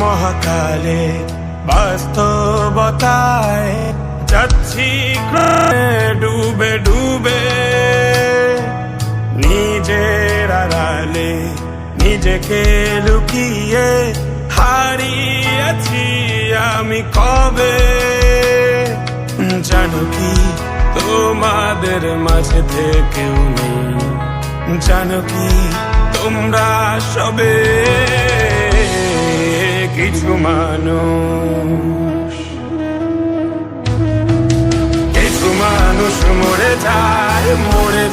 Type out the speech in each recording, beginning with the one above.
মহাকালে বাস্তবতায় যাচ্ছি ডুবে ডুবে, নিজের আড়ালে নিজেকে লুকিয়ে হারিয়েছি আমি কবে। জানো কি তোমাদের মাঝে থেকেও নেই, জানো কি তোমরা সবে কিছু মানুষ, কিছু মানুষ মরে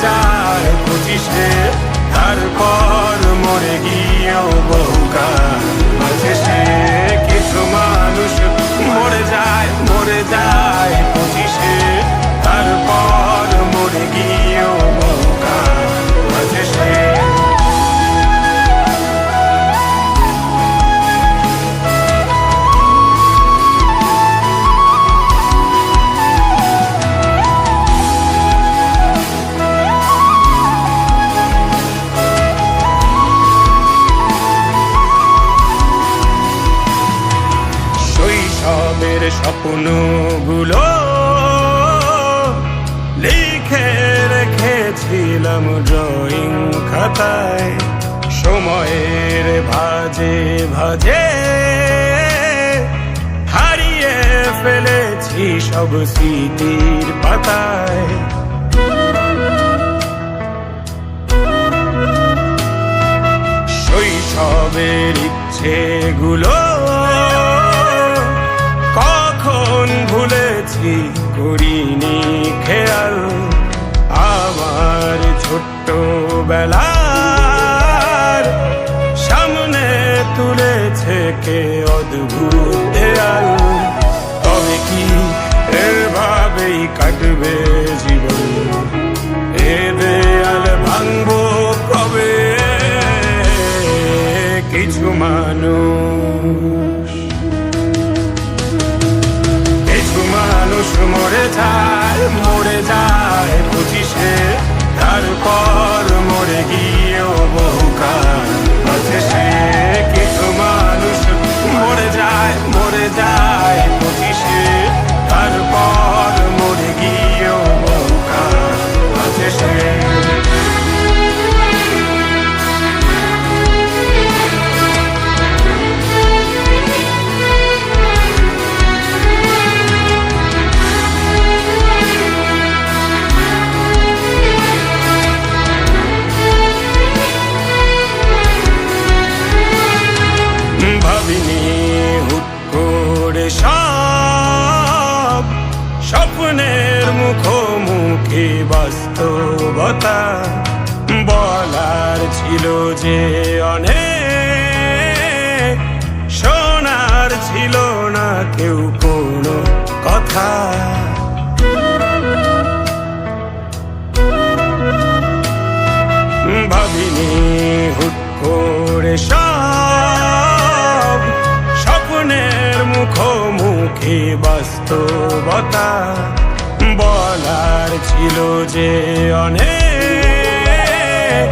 যায় 25-এ, তারপর মরে গিয়েও বহুকাল মাঝে সে। কিছু মানুষ মরে যায় 25-এ, তারপর মরে গিয়েও বহুকাল মাঝে সে। শৈশবের স্বপ্নগুলো লিখে রেখেছিলাম ড্রয়িং খাতায়, সময়ের ভাঁজে ভাঁজে হারিয়ে ফেলেছি সব স্মৃতির পাতায়। শৈশবের ইচ্ছেগুলো কখন ভুলেছি করিনি খেয়াল, আমার ছোট্ট বেলার সামনে তুলেছে কে অদ্ভুত দেয়াল। তবে কি এভাবেই কাটবে জীবন, এ দেয়াল ভাঙবো কবে? কিছু মানুষ, কিছু মানুষ মরে যায় 25-এ, তারপর মরে গিয়েও বহুকাল মাঝে সে। কিছু মানুষ মরে যায় 25-এ, তারপর মরে গিয়েও বহুকাল মাঝে সে। ভাবিনি হুট করে সব স্বপ্নের মুখোমুখি বাস্তবতা, বলার ছিল যে অনেক, শোনার ছিল না কেউ কোনো কথা। ভাবিনি হুট করে সব স্বপ্নের মুখোমুখি বাস্তবতা, বলার ছিল যে অনেক,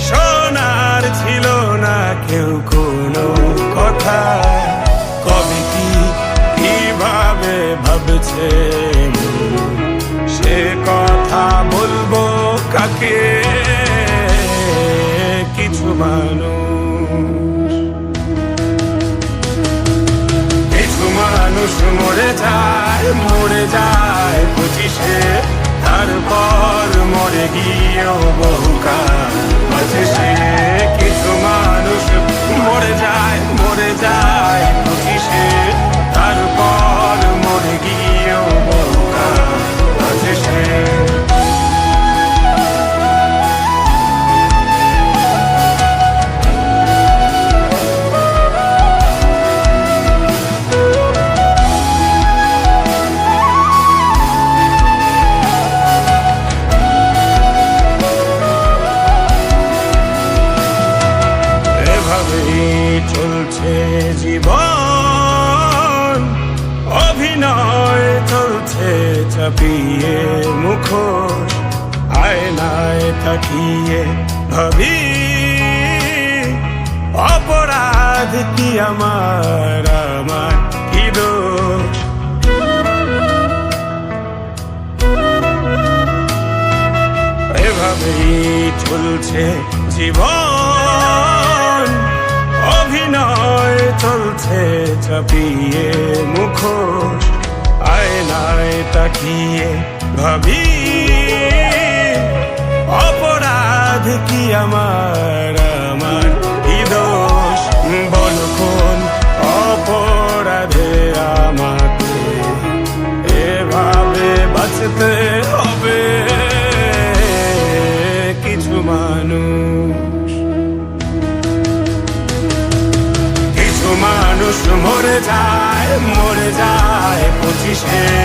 শোনার ছিল না কেউ কোনো কথা। কবে কি কিভাবে ভাবছে সে কথা বলবো কাকে? কিছু মানুষ, কিছু মানুষ মরে যায় 25-এ, তারপর মরে গিয়েও বহুকাল মাঝে সে। কিছু মানুষ মরে যায় 25-এ, তারপর মরে গিয়েও বহুকাল মাঝে সে। চাপিয়ে মুখোশ আয়নায় তাকিয়ে ভাবি অপরাধ কি আমার কি দোষ। এভাবেই চলছে জীবন, অভিনয় চলছে চাপিয়ে মুখোশ আয়নায় তাকিয়ে ভাবি অপরাধ কি আমার কি দোষ। বল কোন অপরাধে আমাকে এভাবে বাঁচতে হবে। কিছু মানুষ মরে যায় 25-এ